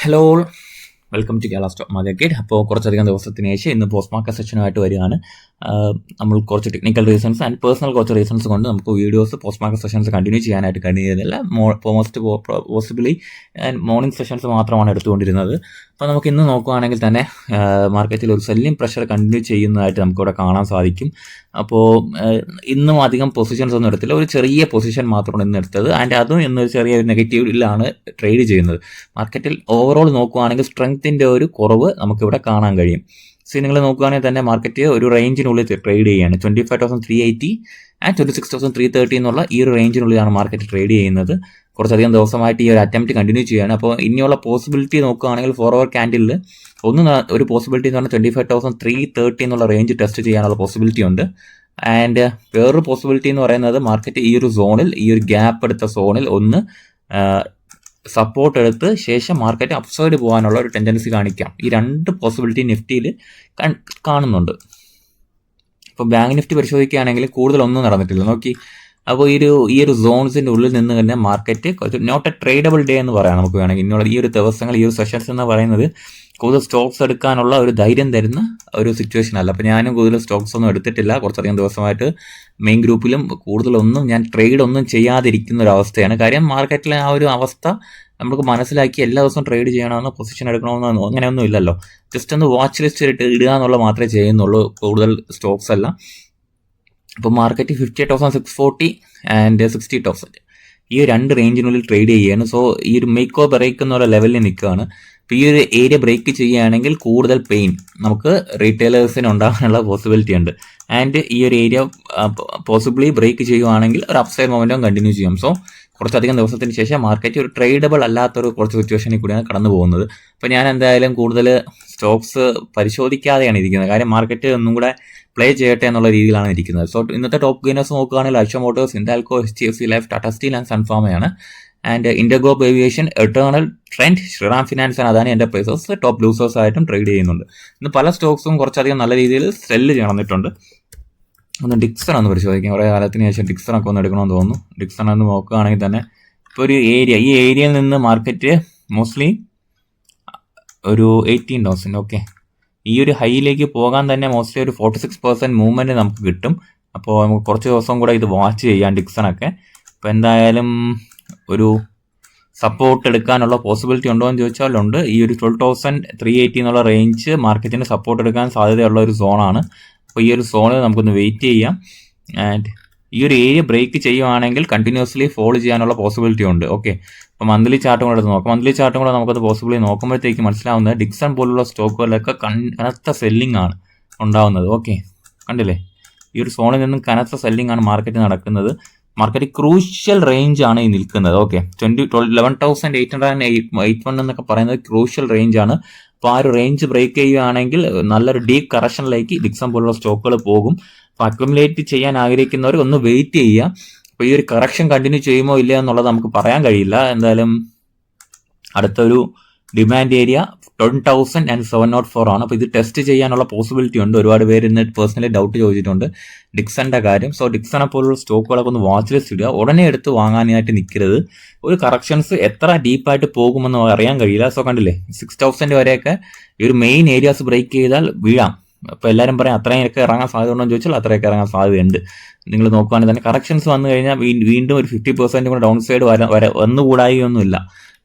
Hello, welcome to Kerala stock market. അപ്പോൾ കുറച്ചധികം ദിവസത്തിന് ശേഷം ഇന്ന് പോസ്റ്റ് മാർക്കറ്റ് സെഷനുമായിട്ട് വരികയാണ്. നമ്മൾ കുറച്ച് ടെക്നിക്കൽ റീസൺസ് ആൻഡ് പേഴ്സണൽ കുറച്ച് റീസൺസ് കൊണ്ട് നമുക്ക് videos post market sessions continue ചെയ്യാനായിട്ട് കഴിയുന്നില്ല. മോസ്റ്റ് പോസിബിളി മോർണിംഗ് സെഷൻസ് മാത്രമാണ് എടുത്തുകൊണ്ടിരുന്നത്. അപ്പോൾ നമുക്ക് ഇന്ന് നോക്കുകയാണെങ്കിൽ തന്നെ മാർക്കറ്റിൽ ഒരു സെല്ലിംഗ് പ്രഷർ കണ്ടിന്യൂ ചെയ്യുന്നതായിട്ട് നമുക്കിവിടെ കാണാൻ സാധിക്കും. അപ്പോൾ ഇന്നും അധികം പൊസിഷൻസ് ഒന്നും എടുത്തില്ല, ഒരു ചെറിയ പൊസിഷൻ മാത്രമാണ് ഇന്ന് എടുത്തത്. ആൻഡ് അതും ഇന്നൊരു ചെറിയൊരു നെഗറ്റീവിലാണ് ട്രേഡ് ചെയ്യുന്നത്. മാർക്കറ്റിൽ ഓവറോൾ നോക്കുകയാണെങ്കിൽ സ്ട്രെങ്ത്തിൻ്റെ ഒരു കുറവ് നമുക്കിവിടെ കാണാൻ കഴിയും. നിങ്ങൾ നോക്കുകയാണെങ്കിൽ തന്നെ മാർക്കറ്റ് ഒരു റേഞ്ചിനുള്ളിൽ ട്രേഡ് ചെയ്യുകയാണ്. 25,380 ആൻഡ് 26,330 എന്നുള്ള ഈ ഒരു റേഞ്ചിനുള്ളിലാണ് മാർക്കറ്റ് ട്രേഡ് ചെയ്യുന്നത്. കുറച്ചധികം ദിവസമായിട്ട് ഈ ഒരു അറ്റംപ്റ്റ് കണ്ടിന്യൂ ചെയ്യുകയാണ്. അപ്പോൾ ഇനിയുള്ള പോസിബിലിറ്റി നോക്കുകയാണെങ്കിൽ 4 hour ക്യാൻഡിലിൽ ഒരു പോസിബിലിറ്റി എന്ന് പറഞ്ഞാൽ 25,330 എന്നുള്ള റേഞ്ച് ടെസ്റ്റ് ചെയ്യാനുള്ള പോസിബിലിറ്റി ഉണ്ട്. ആൻഡ് വേറൊരു പോസിബിലിറ്റി എന്ന് പറയുന്നത് മാർക്കറ്റ് ഈ ഒരു സോണിൽ, ഈ ഒരു ഗ്യാപ്പ് എടുത്ത സോണിൽ ഒന്ന് സപ്പോർട്ട് എടുത്ത് ശേഷം മാർക്കറ്റ് അപ്സൈഡ് പോകാനുള്ള ഒരു ടെൻഡൻസി കാണിക്കാം. ഈ രണ്ട് പോസിബിലിറ്റി നിഫ്റ്റിയിൽ കാണുന്നുണ്ട്. ഇപ്പോൾ ബാങ്ക് നിഫ്റ്റി പരിശോധിക്കുകയാണെങ്കിൽ കൂടുതലൊന്നും നടന്നിട്ടില്ല. നോക്കി, അപ്പോൾ ഈ ഒരു സോൺസിൻ്റെ ഉള്ളിൽ നിന്ന് തന്നെ market not a tradable day എന്ന് പറയാം നമുക്ക് വേണമെങ്കിൽ. ഇന്നുള്ള ഈ ഒരു ദിവസങ്ങൾ, ഈ ഒരു സെഷൻസ് എന്ന് പറയുന്നത് കൂടുതൽ സ്റ്റോക്സ് എടുക്കാനുള്ള ഒരു ധൈര്യം തരുന്ന ഒരു സിറ്റുവേഷൻ അല്ല. അപ്പോൾ ഞാനും കൂടുതൽ സ്റ്റോക്സ് ഒന്നും എടുത്തിട്ടില്ല. കുറച്ചധികം ദിവസമായിട്ട് മെയിൻ ഗ്രൂപ്പിലും കൂടുതലൊന്നും ഞാൻ ട്രേഡ് ഒന്നും ചെയ്യാതിരിക്കുന്ന ഒരു അവസ്ഥയാണ്. കാര്യം മാർക്കറ്റിലെ ആ ഒരു അവസ്ഥ നമുക്ക് മനസ്സിലാക്കി എല്ലാ ദിവസവും ട്രേഡ് ചെയ്യണമെന്നോ പൊസിഷൻ എടുക്കണമെന്നോ അങ്ങനെയൊന്നും ഇല്ലല്ലോ. ജസ്റ്റ് ഒന്ന് വാച്ച് ലിസ്റ്റ് ഇടുക എന്നുള്ള മാത്രമേ ചെയ്യുന്നുള്ളൂ, കൂടുതൽ സ്റ്റോക്സ് അല്ല. ഇപ്പോൾ മാർക്കറ്റ് 58,640 ആൻഡ് 60,000 ഈ രണ്ട് റേഞ്ചിനുള്ളിൽ ട്രേഡ് ചെയ്യുകയാണ്. സോ ഈ ഒരു മേക്ക് ഓർ ബ്രേക്ക് എന്നുള്ള ലെവലിൽ നിൽക്കുകയാണ്. അപ്പോൾ ഈ ഒരു ഏരിയ ബ്രേക്ക് ചെയ്യുകയാണെങ്കിൽ കൂടുതൽ പെയിൻ നമുക്ക് റീറ്റെയിലേഴ്സിന് ഉണ്ടാകാനുള്ള പോസിബിലിറ്റി ഉണ്ട്. ആൻഡ് ഈ ഒരു ഏരിയ പോസിബിളി ബ്രേക്ക് ചെയ്യുകയാണെങ്കിൽ ഒരു അപ്സൈഡ് മൊമെൻറ്റും കണ്ടിന്യൂ ചെയ്യും. സോ കുറച്ചധികം ദിവസത്തിന് ശേഷം മാർക്കറ്റ് ഒരു ട്രേഡബിൾ അല്ലാത്തൊരു കുറച്ച് സിറ്റുവേഷനിൽ കൂടിയാണ് കടന്നു പോകുന്നത്. അപ്പോൾ ഞാൻ എന്തായാലും കൂടുതൽ സ്റ്റോക്സ് പരിശോധിക്കാതെയാണ് ഇരിക്കുന്നത്. കാര്യം മാർക്കറ്റ് ഒന്നും കൂടെ പ്ലേ ചെയ്യട്ടെ എന്നുള്ള രീതിയിലാണ് ഇരിക്കുന്നത്. സോ ഇന്നത്തെ ടോപ്പ് ഗെയിനേഴ്സ് നോക്കുകയാണെങ്കിൽ Eicher Motors, Hindalco, HDFC life, Tata steel and സൺഫാമയാണ്. And InterGlobe aviation, Eternal, Trent, Shriram finance and Adani enterprises top losers ആയിട്ടും ട്രേഡ് ചെയ്യുന്നുണ്ട്. ഇന്ന് പല സ്റ്റോക്സും കുറച്ചധികം നല്ല രീതിയിൽ സെല്ല് നടന്നിട്ടുണ്ട്. ഒന്ന് ഡിക്സൺ ഒന്ന് പരിശോധിക്കാം. കുറേ കാലത്തിന് ശേഷം ഡിക്സണൊക്കെ ഒന്ന് എടുക്കണമെന്ന് തോന്നുന്നു. ഡിക്സൺ ഒന്ന് നോക്കുകയാണെങ്കിൽ തന്നെ ഇപ്പോൾ ഒരു ഈ ഏരിയയിൽ നിന്ന് മാർക്കറ്റ് മോസ്റ്റ്ലി ഒരു 18,000 ഓക്കെ, ഈ ഒരു ഹൈയിലേക്ക് പോകാൻ തന്നെ മോസ്റ്റ്ലി ഒരു 46% മൂവ്മെൻറ്റ് നമുക്ക് കിട്ടും. അപ്പോൾ നമുക്ക് കുറച്ച് ദിവസം കൂടെ ഇത് വാച്ച് ചെയ്യാം ഡിക്സണൊക്കെ. ഇപ്പോൾ എന്തായാലും ഒരു സപ്പോർട്ട് എടുക്കാനുള്ള പോസിബിലിറ്റി ഉണ്ടോ എന്ന് ചോദിച്ചാൽ ഉണ്ട്. ഈ ഒരു 12,380 എന്നുള്ള റേഞ്ച് മാർക്കറ്റിന് സപ്പോർട്ട് എടുക്കാൻ സാധ്യതയുള്ള ഒരു സോണാണ്. അപ്പോൾ ഈ ഒരു സോണിൽ നമുക്കൊന്ന് വെയിറ്റ് ചെയ്യാം. ആൻഡ് ഈ ഒരു ഏരിയ ബ്രേക്ക് ചെയ്യുവാണെങ്കിൽ കണ്ടിന്യൂസ്ലി ഫോളോ ചെയ്യാനുള്ള പോസിബിലിറ്റി ഉണ്ട്. ഓക്കെ, അപ്പോൾ മന്ത്ലി ചാർട്ടും കൂടെ എടുത്ത് നോക്കാം. മന്ത്ലി ചാർട്ടും കൂടെ നമുക്കത് പോസിബിളി നോക്കുമ്പോഴത്തേക്ക് മനസ്സിലാവുന്നത് ഡിക്സൺ പോലുള്ള സ്റ്റോക്കുകളിലൊക്കെ കനത്ത സെല്ലിംഗ് ആണ് ഉണ്ടാവുന്നത്. ഓക്കെ, കണ്ടില്ലേ, ഈ ഒരു സോണിൽ നിന്നും കനത്ത സെല്ലിംഗ് ആണ് മാർക്കറ്റ് നടക്കുന്നത്. മാർക്കറ്റ് ക്രൂഷ്യൽ റേഞ്ച് ആണ് ഈ നിൽക്കുന്നത്. ഓക്കെ, 11,881 എന്നൊക്കെ പറയുന്നത് ക്രൂഷ്യൽ റേഞ്ച് ആണ്. അപ്പോൾ ആ ഒരു റേഞ്ച് ബ്രേക്ക് ചെയ്യുകയാണെങ്കിൽ നല്ലൊരു ഡീപ്പ് കറക്ഷനിലേക്ക് ഡിക്സൺ പോലുള്ള സ്റ്റോക്കുകൾ പോകും. അപ്പോൾ അക്യുമുലേറ്റ് ചെയ്യാൻ ആഗ്രഹിക്കുന്നവർ ഒന്ന് വെയിറ്റ് ചെയ്യുക. അപ്പോൾ ഈ ഒരു കറക്ഷൻ കണ്ടിന്യൂ ചെയ്യുമോ ഇല്ല എന്നുള്ളത് നമുക്ക് പറയാൻ കഴിയില്ല. എന്തായാലും അടുത്തൊരു ഡിമാൻഡ് ഏരിയ 10,704 ആണ്. അപ്പോൾ ഇത് ടെസ്റ്റ് ചെയ്യാനുള്ള പോസിബിലിറ്റി ഉണ്ട്. ഒരുപാട് പേര് ഇന്ന് പേഴ്സണലി ഡൗട്ട് ചോദിച്ചിട്ടുണ്ട് ഡിക്സന്റെ കാര്യം. സോ ഡിക്സനെ പോലുള്ള സ്റ്റോക്കുകളൊക്കെ ഒന്ന് വാച്ച് ലിസ്റ്റ് ഇടുക. ഉടനെ എടുത്ത് വാങ്ങാനായിട്ട് നിൽക്കരുത്. ഒരു കറക്ഷൻസ് എത്ര ഡീപ്പായിട്ട് പോകുമെന്ന് അറിയാൻ കഴിയില്ല. സോ കണ്ടില്ലേ, 6,000 വരെയൊക്കെ ഈ ഒരു മെയിൻ ഏരിയാസ് ബ്രേക്ക് ചെയ്താൽ വീഴാം. അപ്പോൾ എല്ലാവരും പറയാം അത്രയൊക്കെ ഇറങ്ങാൻ സാധ്യത ഉണ്ടോ എന്ന് ചോദിച്ചാൽ അത്രയൊക്കെ ഇറങ്ങാൻ സാധ്യതയുണ്ട്. നിങ്ങൾ നോക്കുകയാണെങ്കിൽ തന്നെ കറക്ഷൻസ് വന്നു കഴിഞ്ഞാൽ വീണ്ടും ഒരു 50% കൂടെ ഡൗൺ സൈഡ് വന്നുകൂടായൊന്നുമില്ല.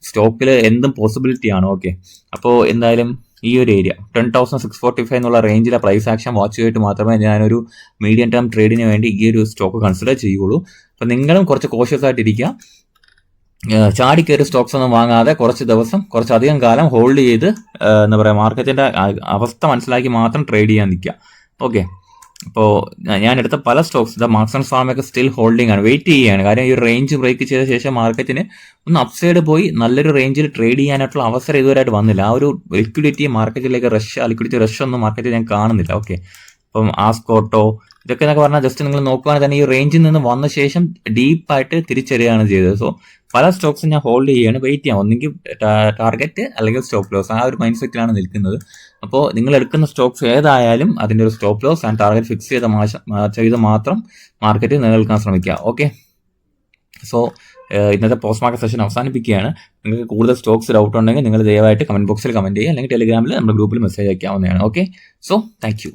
സ്റ്റോക്കിൽ എന്തും പോസിബിലിറ്റിയാണ്. ഓക്കെ, അപ്പോൾ എന്തായാലും ഈ ഒരു ഏരിയ 10,645 എന്നുള്ള റേഞ്ചിലെ പ്രൈസ് ആക്ഷൻ വാച്ച് ചെയ്തിട്ട് മാത്രമേ ഞാനൊരു മീഡിയം ടേം ട്രേഡിന് വേണ്ടി ഈ ഒരു സ്റ്റോക്ക് കൺസിഡർ ചെയ്യുള്ളൂ. അപ്പോൾ നിങ്ങളും കുറച്ച് കോഷ്യസ് ആയിട്ടിരിക്കുക. ചാടിക്കയറി സ്റ്റോക്സ് ഒന്നും വാങ്ങാതെ കുറച്ചധികം കാലം ഹോൾഡ് ചെയ്ത് എന്താ പറയുക, മാർക്കറ്റിൻ്റെ അവസ്ഥ മനസ്സിലാക്കി മാത്രം ട്രേഡ് ചെയ്യാൻ നിൽക്കുക. ഓക്കെ, അപ്പോൾ ഞാൻ എടുത്ത പല സ്റ്റോക്സ് മാർക്സ് ആൻഡ് ഫാമൊക്കെ സ്റ്റിൽ ഹോൾഡിംഗ് ആണ്, വെയിറ്റ് ചെയ്യുകയാണ്. കാര്യം ഈ ഒരു റേഞ്ച് ബ്രേക്ക് ചെയ്ത ശേഷം മാർക്കറ്റിന് ഒന്ന് അപ്സൈഡ് പോയി നല്ലൊരു റേഞ്ചിൽ ട്രേഡ് ചെയ്യാനായിട്ടുള്ള അവസരം ഇതുവരെയായിട്ട് വന്നില്ല. ആ ഒരു ലിക്വിഡിറ്റി മാർക്കറ്റിലേക്ക് ലിക്വിഡിറ്റി റഷ് ഒന്നും മാർക്കറ്റിൽ ഞാൻ കാണുന്നില്ല. ഓക്കെ, അപ്പം ആസ്കോട്ടോ ഇതൊക്കെ എന്നൊക്കെ പറഞ്ഞാൽ ജസ്റ്റ് നിങ്ങൾ നോക്കുകയാണെങ്കിൽ തന്നെ ഈ റേഞ്ചിൽ നിന്ന് വന്ന ശേഷം ഡീപ്പായിട്ട് തിരിച്ചറിയുകയാണ് ചെയ്തത്. സോ പല സ്റ്റോക്സും ഞാൻ ഹോൾഡ് ചെയ്യുകയാണ്, വെയിറ്റ് ചെയ്യാം. ഒന്നെങ്കിൽ ടാർഗറ്റ് അല്ലെങ്കിൽ സ്റ്റോപ്പ് ലോസ്, ആ ഒരു മൈൻഡ് സെറ്റിലാണ് നിൽക്കുന്നത്. അപ്പോൾ നിങ്ങൾ എടുക്കുന്ന സ്റ്റോക്സ് ഏതായാലും അതിൻ്റെ ഒരു stop loss and target fix ചെയ്ത് മാത്രം മാർക്കറ്റ് നിലനിൽക്കാൻ ശ്രമിക്കുക. ഓക്കെ, സോ ഇന്നത്തെ പോസ്റ്റ് മാർക്കറ്റ് സെഷൻ അവസാനിപ്പിക്കുകയാണ്. നിങ്ങൾക്ക് കൂടുതൽ സ്റ്റോക്സ് ഡൗട്ട് ഉണ്ടെങ്കിൽ നിങ്ങൾ ദയവായിട്ട് കമന്റ് ബോക്സിൽ കമന്റ് ചെയ്യുക, അല്ലെങ്കിൽ ടെലിഗ്രാമിൽ നമ്മുടെ ഗ്രൂപ്പിൽ മെസ്സേജ് അയക്കാവുന്നതാണ്. Okay, so thank U.